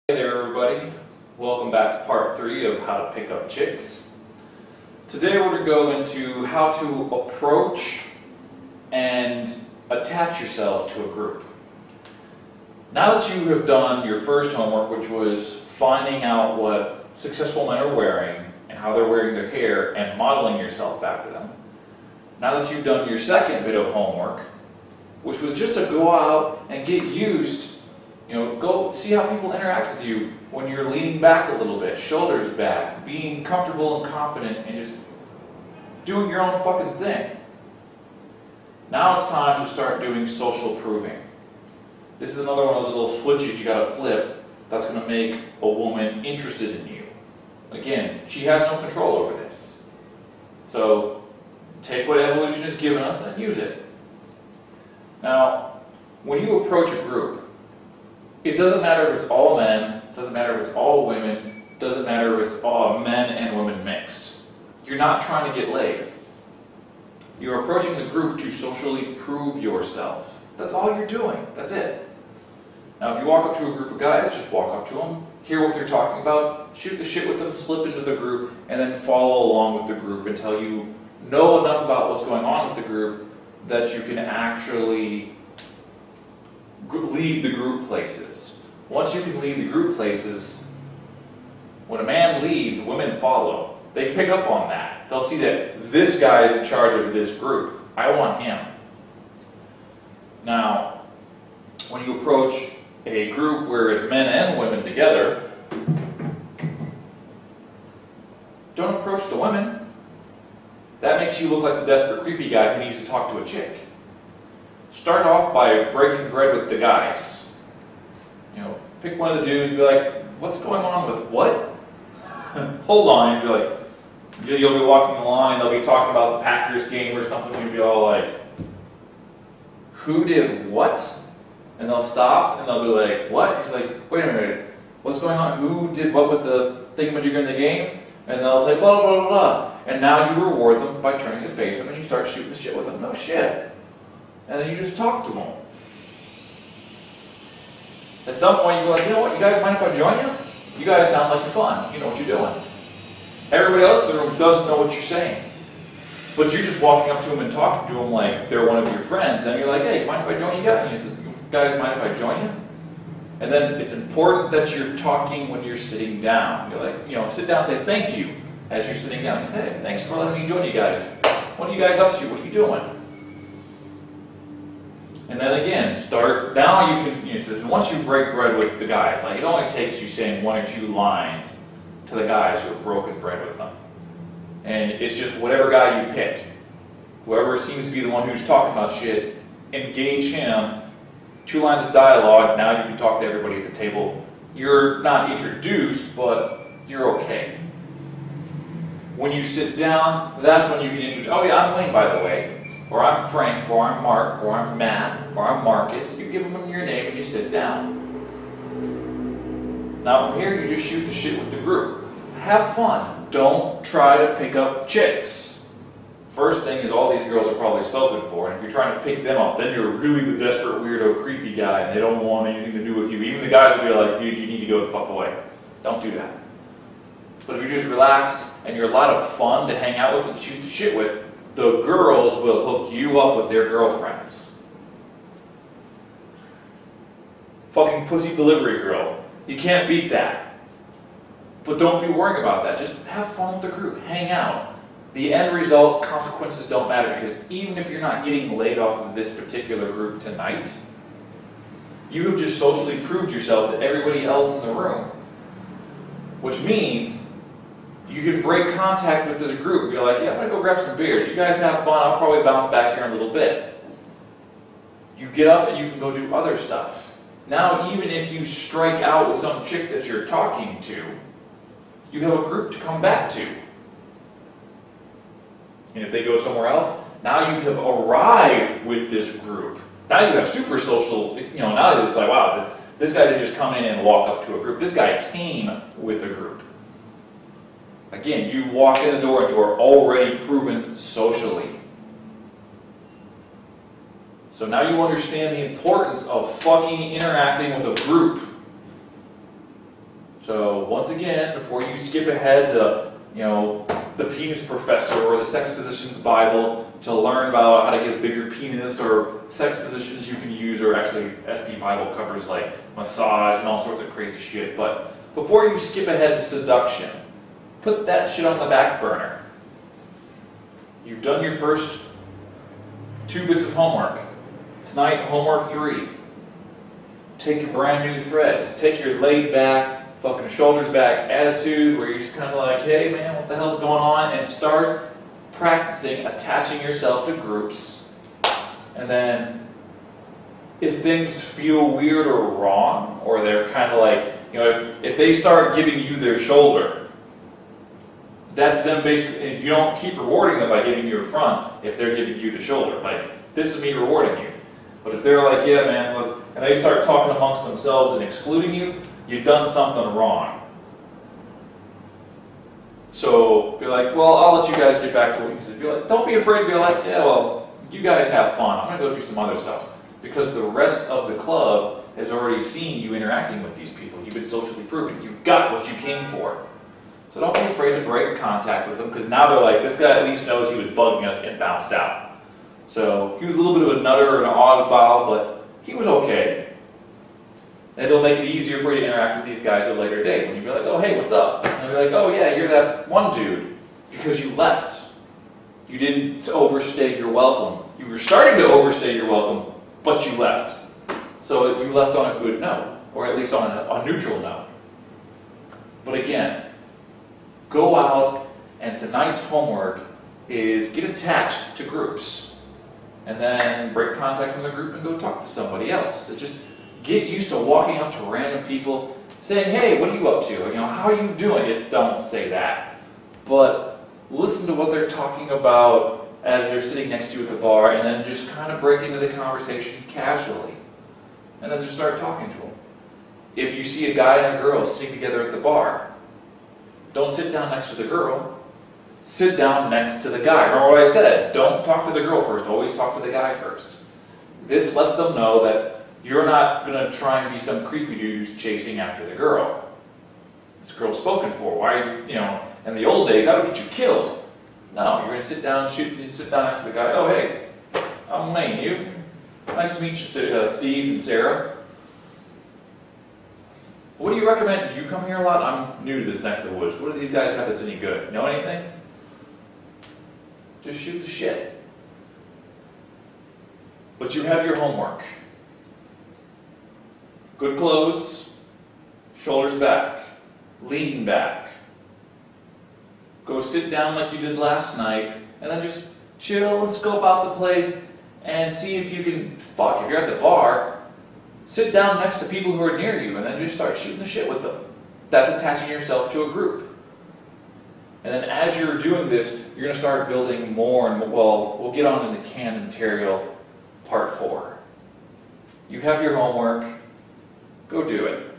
Hey there everybody, welcome back to part 3 of how to pick up chicks. Today we're going to go into how to approach and attach yourself to a group. Now that you have done your first homework, which was finding out what successful men are wearing and how they're wearing their hair and modeling yourself after them, now that you've done your second bit of homework, which was just to go out and get used, go see how people interact with you when you're leaning back a little bit, shoulders back, being comfortable and confident and just doing your own fucking thing. Now it's time to start doing social proving. This is another one of those little switches you gotta flip that's gonna make a woman interested in you. Again, she has no control over this. So take what evolution has given us and use it. Now, when you approach a group, it doesn't matter if it's all men, doesn't matter if it's all women, doesn't matter if it's all men and women mixed. You're not trying to get laid. You're approaching the group to socially prove yourself. That's all you're doing. That's it. Now, if you walk up to a group of guys, just walk up to them, hear what they're talking about, shoot the shit with them, slip into the group, and then follow along with the group until you know enough about what's going on with the group that you can actually lead the group places. Once you can lead the group places, when a man leads, women follow. They pick up on that. They'll see that this guy is in charge of this group. I want him. Now, when you approach a group where it's men and women together, don't approach the women. That makes you look like the desperate, creepy guy who needs to talk to a chick. Start off by breaking bread with the guys. Pick one of the dudes and be like, what's going on with what? Hold on, and be like, you'll be walking along and they'll be talking about the Packers game or something, and you'll be all like, who did what? And they'll stop and they'll be like, what? He's like, wait a minute, what's going on? Who did what with the thingamajigger in the game? And they'll say, blah, blah, blah, blah. And now you reward them by turning to face them and you start shooting the shit with them. No shit. And then you just talk to them. At some point you go like, you know what, you guys mind if I join you? You guys sound like you're fun. You know what you're doing. Everybody else in the room doesn't know what you're saying. But you're just walking up to them and talking to them like they're one of your friends. And you're like, hey, mind if I join you guys? And he says, you guys mind if I join you? And then it's important that you're talking when you're sitting down. You're like, sit down and say thank you as you're sitting down. Hey, thanks for letting me join you guys. What are you guys up to? What are you doing? And then again, now you can, once you break bread with the guys, like it only takes you saying 1 or 2 lines to the guys who have broken bread with them. And it's just whatever guy you pick. Whoever seems to be the one who's talking about shit, engage him, 2 lines of dialogue, now you can talk to everybody at the table. You're not introduced, but you're okay. When you sit down, that's when you can introduce, oh yeah, I'm Wayne, by the way. Or I'm Frank, or I'm Mark, or I'm Matt, or I'm Marcus. You give them your name and you sit down. Now from here, you just shoot the shit with the group. Have fun. Don't try to pick up chicks. First thing is all these girls are probably spoken for, and if you're trying to pick them up, then you're really the desperate, weirdo, creepy guy, and they don't want anything to do with you. Even the guys will be like, dude, you need to go the fuck away. Don't do that. But if you're just relaxed, and you're a lot of fun to hang out with and shoot the shit with, the girls will hook you up with their girlfriends. Fucking pussy delivery girl. You can't beat that. But don't be worrying about that. Just have fun with the group. Hang out. The end result, consequences don't matter, because even if you're not getting laid off of this particular group tonight, you have just socially proved yourself to everybody else in the room. Which means you can break contact with this group. You're like, yeah, I'm going to go grab some beers. You guys have fun. I'll probably bounce back here in a little bit. You get up and you can go do other stuff. Now, even if you strike out with some chick that you're talking to, you have a group to come back to. And if they go somewhere else, now you have arrived with this group. Now you have super social, now it's like, wow, this guy didn't just come in and walk up to a group. This guy came with a group. Again, you walk in the door and you are already proven socially. So now you understand the importance of fucking interacting with a group. So once again, before you skip ahead to, the penis professor or the sex positions Bible to learn about how to get a bigger penis or sex positions you can use, or actually SB Bible covers like massage and all sorts of crazy shit. But before you skip ahead to seduction, put that shit on the back burner. You've done your first 2 bits of homework. Tonight, homework 3. Take your brand new threads. Take your laid back, fucking shoulders back attitude where you're just kind of like, hey man, what the hell's going on? And start practicing attaching yourself to groups. And then if things feel weird or wrong, or they're kind of like, if they start giving you their shoulder, that's them basically, you don't keep rewarding them by giving you a front if they're giving you the shoulder. Like, this is me rewarding you. But if they're like, yeah man, and they start talking amongst themselves and excluding you, you've done something wrong. So be like, well, I'll let you guys get back to what you said. Be like, don't be afraid to be like, yeah, well, you guys have fun. I'm going to go do some other stuff. Because the rest of the club has already seen you interacting with these people. You've been socially proven. You got what you came for. So don't be afraid to break contact with them, because now they're like, this guy at least knows he was bugging us and bounced out. So he was a little bit of a nutter and an oddball, but he was okay. And it'll make it easier for you to interact with these guys at a later date. When you be like, oh, hey, what's up? And they'll be like, oh, yeah, you're that one dude. Because you left. You didn't overstay your welcome. You were starting to overstay your welcome, but you left. So you left on a good note, or at least on a neutral note. But again, go out, and tonight's homework is get attached to groups. And then break contact from the group and go talk to somebody else. So just get used to walking up to random people saying, hey, what are you up to? How are you doing? Don't say that. But listen to what they're talking about as they're sitting next to you at the bar, and then just kind of break into the conversation casually. And then just start talking to them. If you see a guy and a girl sitting together at the bar, don't sit down next to the girl. Sit down next to the guy. Remember what I said? Don't talk to the girl first. Always talk to the guy first. This lets them know that you're not going to try and be some creepy dude who's chasing after the girl. This girl's spoken for. Why are you, in the old days, I would get you killed. No, you're going to sit down next to the guy. Oh, hey, I'm Wayne. You? Nice to meet you, Steve and Sarah. What do you recommend? Do you come here a lot? I'm new to this neck of the woods. What do these guys have that's any good? Know anything? Just shoot the shit. But you have your homework. Good clothes, shoulders back, lean back. Go sit down like you did last night, and then just chill and scope out the place and see if you can, if you're at the bar, sit down next to people who are near you and then just start shooting the shit with them. That's attaching yourself to a group. And then as you're doing this, you're going to start building more and more. Well, we'll get on into Canon Material Part 4. You have your homework. Go do it.